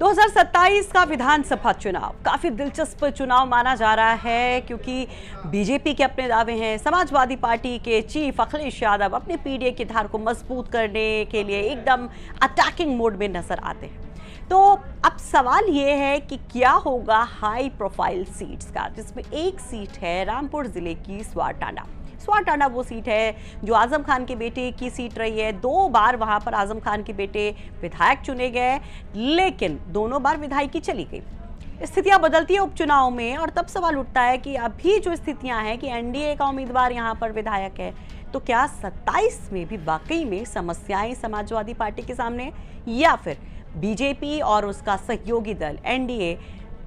2027 का विधानसभा चुनाव काफी दिलचस्प चुनाव माना जा रहा है, क्योंकि बीजेपी के अपने दावे हैं। समाजवादी पार्टी के चीफ अखिलेश यादव अपने पीडीए की धार को मजबूत करने के लिए एकदम अटैकिंग मोड में नजर आते हैं। तो अब सवाल ये है कि क्या होगा हाई प्रोफाइल सीट्स का, जिसमें एक सीट है रामपुर जिले की स्वारटांडा। स्वारटांडा वो सीट है जो आजम खान के बेटे की सीट रही है। 2 बार वहां पर आजम खान के बेटे विधायक चुने गए, लेकिन दोनों बार विधायकी चली गई। स्थितियां बदलती है उपचुनाव में, और तब सवाल उठता है कि अभी जो स्थितियां हैं कि एनडीए का उम्मीदवार यहां पर विधायक है, तो क्या 27 में भी वाकई में समस्याएं समाजवादी पार्टी के सामने, या फिर बीजेपी और उसका सहयोगी दल एनडीए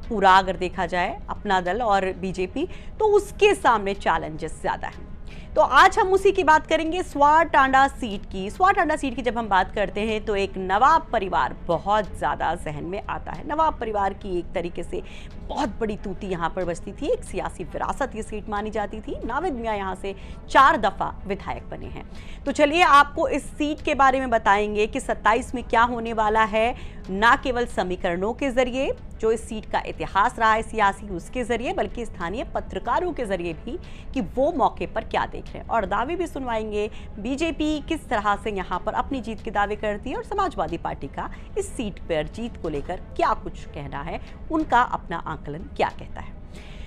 पूरा अगर देखा जाए अपना दल और बीजेपी, तो उसके सामने चैलेंजेस ज्यादा हैं। तो आज हम उसी की बात करेंगे, स्वारटांडा सीट की। स्वारटांडा सीट की जब हम बात करते हैं तो एक नवाब परिवार बहुत ज़्यादा जहन में आता है। नवाब परिवार की एक तरीके से बहुत बड़ी तूती यहाँ पर बजती थी, एक सियासी विरासत ये सीट मानी जाती थी। नाविद मियाँ यहाँ से 4 दफ़ा विधायक बने हैं। तो चलिए आपको इस सीट के बारे में बताएंगे कि 27 में क्या होने वाला है, ना केवल समीकरणों के जरिए जो इस सीट का इतिहास रहा है सियासी उसके जरिए, बल्कि स्थानीय पत्रकारों के जरिए भी कि वो मौके पर क्या देख रहे हैं। और दावे भी सुनवाएंगे बीजेपी किस तरह से यहाँ पर अपनी जीत के दावे करती है, और समाजवादी पार्टी का इस सीट पर जीत को लेकर क्या कुछ कहना है, उनका अपना आकलन क्या कहता है।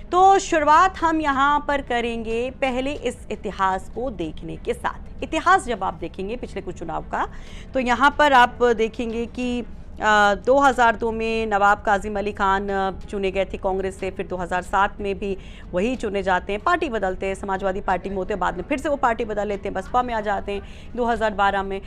तो शुरुआत हम यहाँ पर करेंगे पहले इस इतिहास को देखने के साथ। इतिहास जब आप देखेंगे पिछले कुछ चुनाव का, तो यहाँ पर आप देखेंगे कि 2002 में नवाब काजिम अली खान चुने गए थे कांग्रेस से, फिर 2007 में भी वही चुने जाते हैं। पार्टी बदलते हैं, समाजवादी पार्टी में होते हैं, बाद में फिर से वो पार्टी बदल लेते हैं, बसपा में आ जाते हैं। 2012 में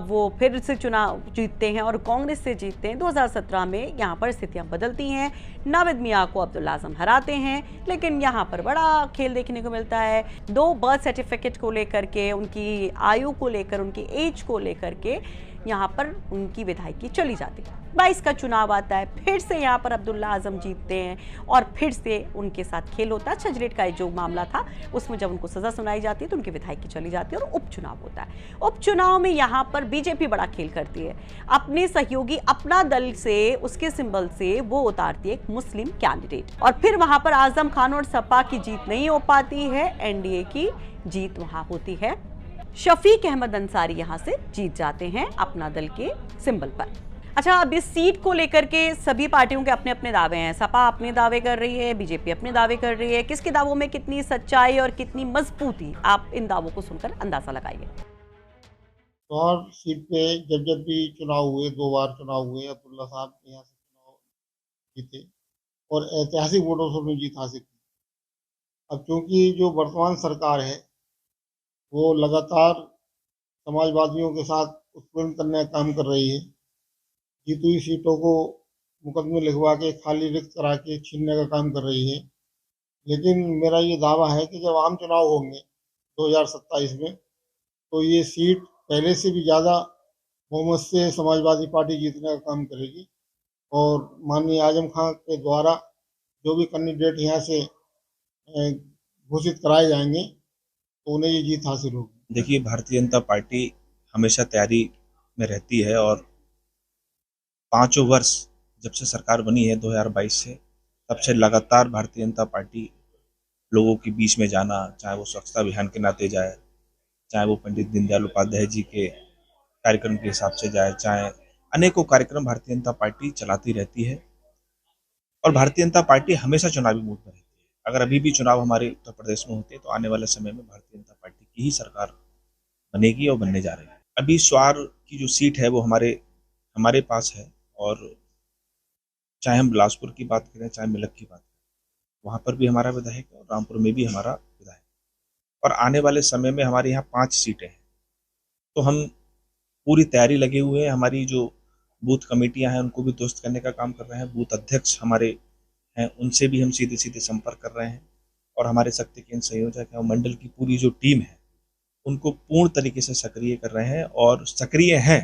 वो फिर से चुनाव जीतते हैं और कांग्रेस से जीतते हैं। 2017 में यहाँ पर स्थितियाँ बदलती हैं, नाविद मियाँ को अब्दुल्ला आजम हराते हैं, लेकिन यहाँ पर बड़ा खेल देखने को मिलता है। 2 बर्थ सर्टिफिकेट को लेकर के, उनकी आयु को लेकर, उनकी एज को लेकर के यहाँ पर उनकी विधायकी चली जाती है। 22 का चुनाव आता है, फिर से यहाँ पर अब्दुल्ला आजम जीतते हैं और फिर से उनके साथ खेल होता है। छजरेट का जो मामला था उसमें जब उनको सजा सुनाई जाती है तो उनकी विधायकी चली जाती है और उपचुनाव होता है। उपचुनाव में यहाँ पर बीजेपी बड़ा खेल करती है, अपने सहयोगी अपना दल से, उसके सिंबल से वो उतारती है एक मुस्लिम कैंडिडेट, और फिर वहां पर आजम खान और सपा की जीत नहीं हो पाती है, एनडीए की जीत वहां होती है। शफीक अहमद अंसारी यहां से जीत जाते हैं अपना दल के सिंबल पर। अच्छा, अब इस सीट को लेकर के सभी पार्टियों के अपने अपने दावे हैं। सपा अपने दावे कर रही है, बीजेपी अपने दावे कर रही है। किसके दावों में कितनी सच्चाई और कितनी मजबूती, आप इन दावों को सुनकर अंदाजा लगाइए। और सीट पे जब जब भी चुनाव हुए, 2 बार चुनाव हुए, अब्दुल्ला साहब यहाँ से चुनाव जीते और ऐतिहासिक वोटों से उन्होंने जीत हासिल की। अब चूंकि जो वर्तमान सरकार है वो लगातार समाजवादियों के साथ उत्पीड़न करने का काम कर रही है। जीती हुई सीटों को मुकदमे लिखवा के खाली रिक्त करा के छीनने का काम कर रही है। लेकिन मेरा ये दावा है कि जब आम चुनाव होंगे 2027 में, तो ये सीट पहले से भी ज़्यादा बहुमत से समाजवादी पार्टी जीतने का काम करेगी, और माननीय आजम खान के द्वारा जो भी कैंडिडेट यहाँ से घोषित कराए जाएंगे तो उन्हें ये जीत हासिल होगी। देखिए, भारतीय जनता पार्टी हमेशा तैयारी में रहती है, और 5 वर्ष जब से सरकार बनी है 2022 से, तब से लगातार भारतीय जनता पार्टी लोगों के बीच में जाना, चाहे वो स्वच्छता अभियान के नाते जाए, चाहे वो पंडित दीनदयाल उपाध्याय जी के कार्यक्रम के हिसाब से जाए, चाहे अनेकों कार्यक्रम भारतीय जनता पार्टी चलाती रहती है। और भारतीय जनता पार्टी हमेशा चुनावी मूड में रहती है। अगर अभी भी चुनाव हमारे उत्तर प्रदेश में होते तो आने वाले समय में भारतीय जनता पार्टी की ही सरकार बनेगी और बनने जा रही है। अभी स्वार की जो सीट है वो हमारे पास है, और चाहे हम बिलासपुर की बात करें, चाहे मिलक की बात करें, वहाँ पर भी हमारा विधायक है और रामपुर में भी हमारा विधायक, और आने वाले समय में हमारे यहाँ 5 सीटें हैं। तो हम पूरी तैयारी लगे हुए हैं। हमारी जो बूथ कमेटियां हैं उनको भी दुरुस्त करने का काम कर रहे हैं। बूथ अध्यक्ष हमारे हैं, उनसे भी हम सीधे सीधे संपर्क कर रहे हैं, और हमारे शक्ति केंद्र संयोजक है और मंडल की पूरी जो टीम है उनको पूर्ण तरीके से सक्रिय कर रहे हैं और सक्रिय हैं।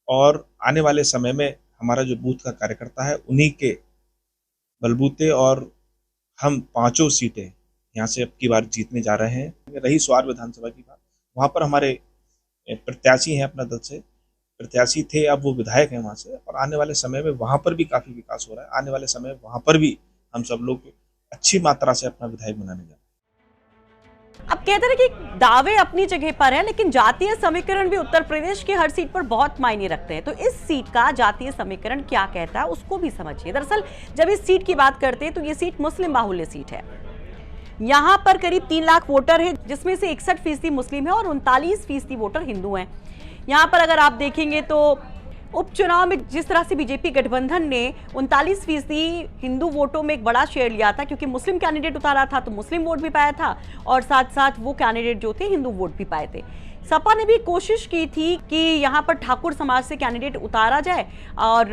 और आने वाले समय में हमारा जो बूथ का कार्यकर्ता है उन्हीं के बलबूते और हम 5 सीटें यहाँ से अब की बार जीतने जा रहे हैं। रही स्वार विधानसभा की बात, वहाँ पर हमारे प्रत्याशी हैं अपना दल से प्रत्याशी थे, अब वो विधायक हैं वहाँ से, और आने वाले समय में वहाँ पर भी काफ़ी विकास हो रहा है। आने वाले समय में वहाँ पर भी हम सब लोग अच्छी मात्रा से अपना विधायक बनाने जा रहे हैं। अब कहते हैं कि दावे अपनी जगह पर है, लेकिन जातीय समीकरण भी उत्तर प्रदेश की हर सीट पर बहुत मायने रखते हैं। तो इस सीट का जातीय समीकरण क्या कहता है उसको भी समझिए। दरअसल जब इस सीट की बात करते हैं तो ये सीट मुस्लिम बाहुल्य सीट है। यहाँ पर करीब 3 लाख वोटर है, जिसमें से 61% मुस्लिम है और 39% वोटर हिंदू हैं। यहाँ पर अगर आप देखेंगे तो उपचुनाव में जिस तरह से बीजेपी गठबंधन ने 39% हिंदू वोटों में एक बड़ा शेयर लिया था, क्योंकि मुस्लिम कैंडिडेट उतारा था तो मुस्लिम वोट भी पाया था और साथ साथ वो कैंडिडेट जो थे हिंदू वोट भी पाए थे। सपा ने भी कोशिश की थी कि यहाँ पर ठाकुर समाज से कैंडिडेट उतारा जाए और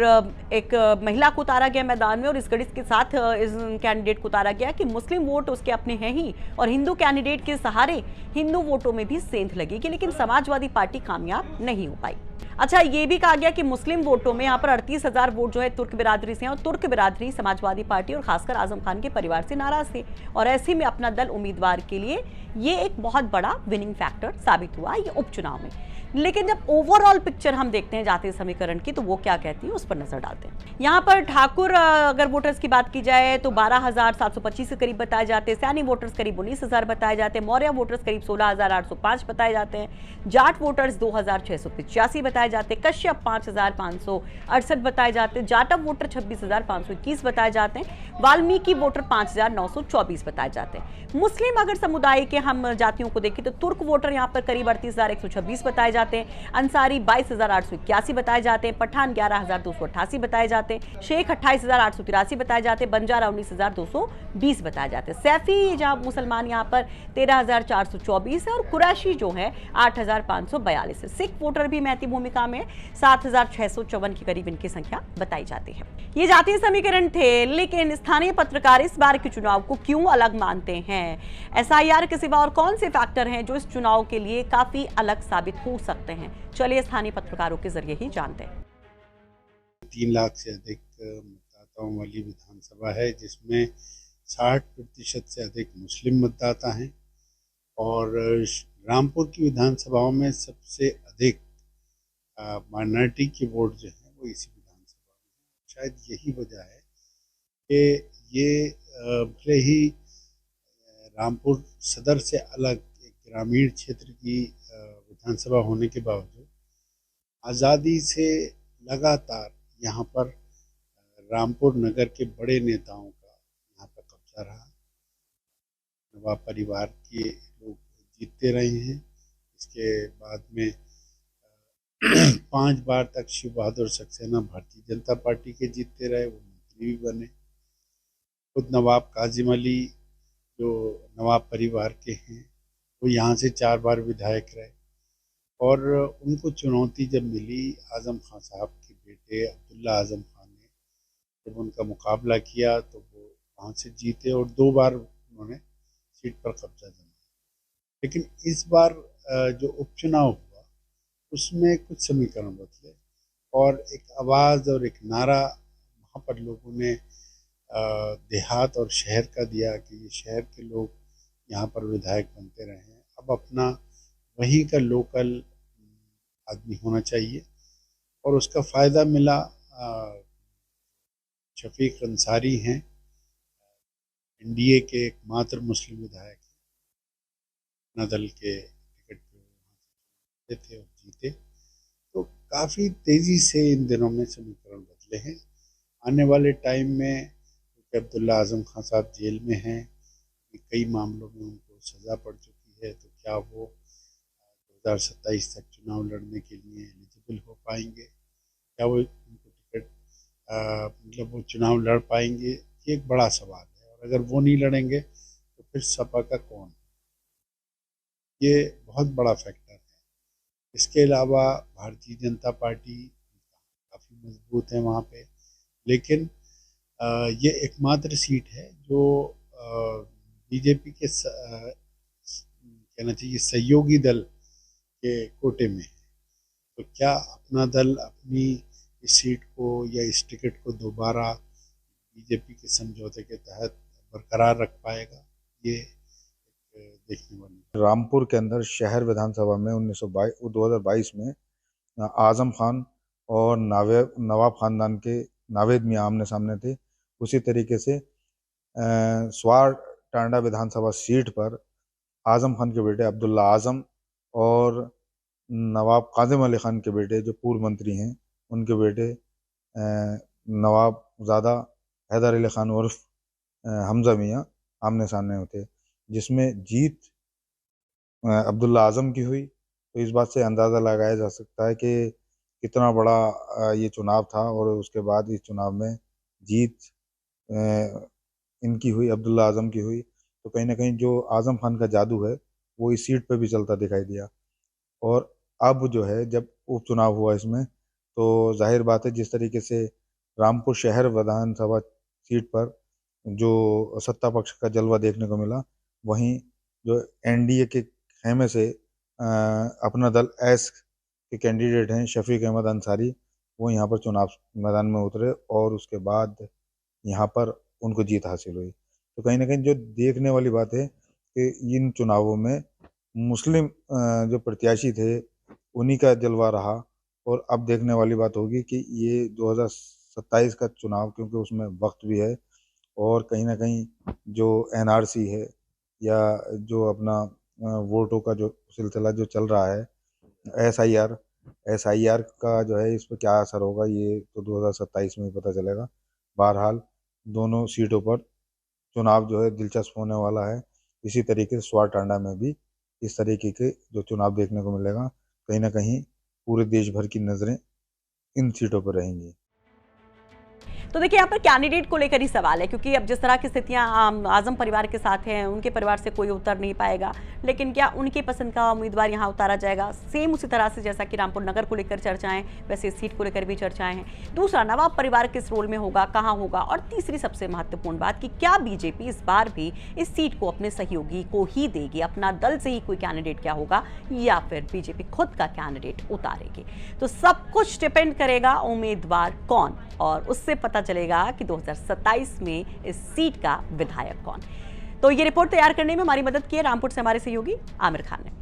एक महिला को उतारा गया मैदान में, और इस गणित के साथ इस कैंडिडेट को उतारा गया कि मुस्लिम वोट उसके अपने हैं ही और हिंदू कैंडिडेट के सहारे हिंदू वोटों में भी सेंध लगेगी। लेकिन समाजवादी पार्टी कामयाब नहीं हो पाई। अच्छा, ये भी कहा गया कि मुस्लिम वोटों में यहाँ पर 38,000 वोट जो है तुर्क बिरादरी से हैं, और तुर्क बिरादरी समाजवादी पार्टी और खासकर आजम खान के परिवार से नाराज थे, और ऐसे में अपना दल उम्मीदवार के लिए ये एक बहुत बड़ा विनिंग फैक्टर साबित हुआ ये उपचुनाव में। लेकिन जब ओवरऑल पिक्चर हम देखते हैं जातीय समीकरण की, तो वो क्या कहती है उस पर नजर डालते हैं। यहाँ पर ठाकुर अगर वोटर्स की बात की जाए तो 12,725 के करीब बताए जाते हैं, सैनी वोटर्स करीब 19,000 बताए जाते हैं, मौर्य वोटर्स करीब 16,805 बताए जाते हैं, जाट वोटर्स 2,685 बताए जाते हैं, कश्यप 5,568 बताए जाते हैं, जाटव वोटर 26,521 बताए जाते हैं, वाल्मीकि वोटर 5,924 बताए जाते हैं। मुस्लिम अगर समुदाय के हम जातियों को देखें तो तुर्क वोटर यहाँ पर करीब 38,126 बताए जाते हैं, अंसारी 22,881 बताए जाते हैं, पठान 11,288 बताए जाते हैं, शेख 28,883 बताए जाते हैं, बंजारा 19,220 बताए जाते हैं, सैफी जहाँ मुसलमान यहाँ पर 13,424 है और कुरैशी जो है 8,542 है। सिख वोटर भी महती भूमिका में 7,654 के करीब इनकी संख्या बताई जाती है। ये जातीय समीकरण थे, लेकिन स्थानीय पत्रकार इस बार के चुनाव को क्यों अलग मानते हैं? एसआईआर के सिवा और कौन से फैक्टर हैं जो इस चुनाव के लिए काफी अलग साबित हो सकते हैं? चलिए स्थानीय पत्रकारों के जरिए ही जानते हैं। 3 लाख से अधिक मतदाताओं वाली विधानसभा है, जिसमें 60% से अधिक मुस्लिम मतदाता हैं, और रामपुर की विधानसभाओं में सबसे अधिक माइनॉरिटी के वोट जो हैं वो इसी विधानसभा में। शायद यही वजह है कि ये भले ही रामपुर सदर से अलग एक ग्रामीण क्षेत्र की विधानसभा होने के बावजूद आज़ादी से लगातार यहाँ पर रामपुर नगर के बड़े नेताओं का यहाँ पर कब्जा रहा। नवाब परिवार के लोग जीतते रहे हैं। इसके बाद में 5 बार तक शिव बहादुर सक्सेना भारतीय जनता पार्टी के जीतते रहे, वो मंत्री भी बने। खुद नवाब काजिम अली जो नवाब परिवार के हैं वो यहाँ से 4 बार विधायक रहे, और उनको चुनौती जब मिली आज़म खान साहब के बेटे अब्दुल्ला आज़म खान ने, जब उनका मुकाबला किया तो वो वहाँ से जीते और 2 बार उन्होंने सीट पर कब्जा जमाया। लेकिन इस बार जो उपचुनाव हुआ उसमें कुछ समीकरण बदले, और एक आवाज़ और एक नारा वहाँ पर लोगों ने देहात और शहर का दिया कि ये शहर के लोग यहाँ पर विधायक बनते रहे हैं, अब अपना वहीं का लोकल आदमी होना चाहिए। और उसका फ़ायदा मिला। शफीक अंसारी हैं, एनडीए के एकमात्र मुस्लिम विधायक हैं, अपना दल के टिकट पे थे और जीते। तो काफ़ी तेज़ी से इन दिनों में समीकरण बदले हैं। आने वाले टाइम में अब्दुल्ला आज़म खान साहब जेल में हैं, कई मामलों में उनको सज़ा पड़ चुकी है, तो क्या वो 2027 तक चुनाव लड़ने के लिए एलिजिबल हो पाएंगे, क्या वो उनको टिकट मतलब वो चुनाव लड़ पाएंगे, ये एक बड़ा सवाल है। और अगर वो नहीं लड़ेंगे तो फिर सपा का कौन है, ये बहुत बड़ा फैक्टर है। इसके अलावा भारतीय जनता पार्टी काफ़ी मजबूत है वहाँ पे, लेकिन ये एकमात्र सीट है जो बीजेपी के कहना चाहिए सहयोगी दल के कोटे में है। तो क्या अपना दल अपनी इस सीट को या इस टिकट को दोबारा बीजेपी के समझौते के तहत बरकरार रख पाएगा, ये देखने वाली। रामपुर के अंदर शहर विधानसभा में 2022 में आजम खान और नवाब खानदान के नावेद मियाँ आमने सामने थे, उसी तरीके से स्वार टांडा विधानसभा सीट पर आजम खान के बेटे अब्दुल्ला आजम और नवाब काजिम अली खान के बेटे जो पूर्व मंत्री हैं उनके बेटे नवाब ज़ादा हैदर अली खान उर्फ हमजा मियाँ आमने सामने होते, जिसमें जीत अब्दुल्ला आजम की हुई। तो इस बात से अंदाज़ा लगाया जा सकता है कि कितना बड़ा ये चुनाव था और उसके बाद इस चुनाव में जीत इनकी हुई, अब्दुल्ला आजम की हुई। तो कहीं ना कहीं जो आजम खान का जादू है वो इस सीट पे भी चलता दिखाई दिया। और अब जो है जब उपचुनाव हुआ इसमें, तो जाहिर बात है जिस तरीके से रामपुर शहर विधानसभा सीट पर जो सत्ता पक्ष का जलवा देखने को मिला, वहीं जो एनडीए के खेमे से अपना दल एस के कैंडिडेट हैं शफीक अहमद अंसारी, वो यहाँ पर चुनाव मैदान में उतरे और उसके बाद यहाँ पर उनको जीत हासिल हुई। तो कहीं ना कहीं जो देखने वाली बात है कि इन चुनावों में मुस्लिम जो प्रत्याशी थे उन्हीं का जलवा रहा। और अब देखने वाली बात होगी कि ये 2027 का चुनाव, क्योंकि उसमें वक्त भी है और कहीं ना कहीं जो एनआरसी है या जो अपना वोटों का जो सिलसिला जो चल रहा है, एसआईआर का जो है इस पर क्या असर होगा ये तो 2027 में ही पता चलेगा। बहरहाल दोनों सीटों पर चुनाव जो है दिलचस्प होने वाला है। इसी तरीके से स्वार टांडा में भी इस तरीके के जो चुनाव देखने को मिलेगा, कहीं ना कहीं पूरे देश भर की नज़रें इन सीटों पर रहेंगी। तो देखिए यहाँ पर कैंडिडेट को लेकर ही सवाल है, क्योंकि अब जिस तरह की स्थितियां आजम परिवार के साथ हैं, उनके परिवार से कोई उतर नहीं पाएगा, लेकिन क्या उनके पसंद का उम्मीदवार यहाँ उतारा जाएगा? सेम उसी तरह से जैसा कि रामपुर नगर को लेकर चर्चाएं, वैसे इस सीट को लेकर भी चर्चाएं हैं। दूसरा, नवाब परिवार किस रोल में होगा, कहाँ होगा? और तीसरी सबसे महत्वपूर्ण बात कि क्या बीजेपी इस बार भी इस सीट को अपने सहयोगी को ही देगी, अपना दल से ही कोई कैंडिडेट क्या होगा, या फिर बीजेपी खुद का कैंडिडेट उतारेगी? तो सब कुछ डिपेंड करेगा उम्मीदवार कौन, और उससे पता चलेगा कि 2027 में इस सीट का विधायक कौन। तो ये रिपोर्ट तैयार करने में हमारी मदद की है रामपुर से हमारे सहयोगी आमिर खान ने।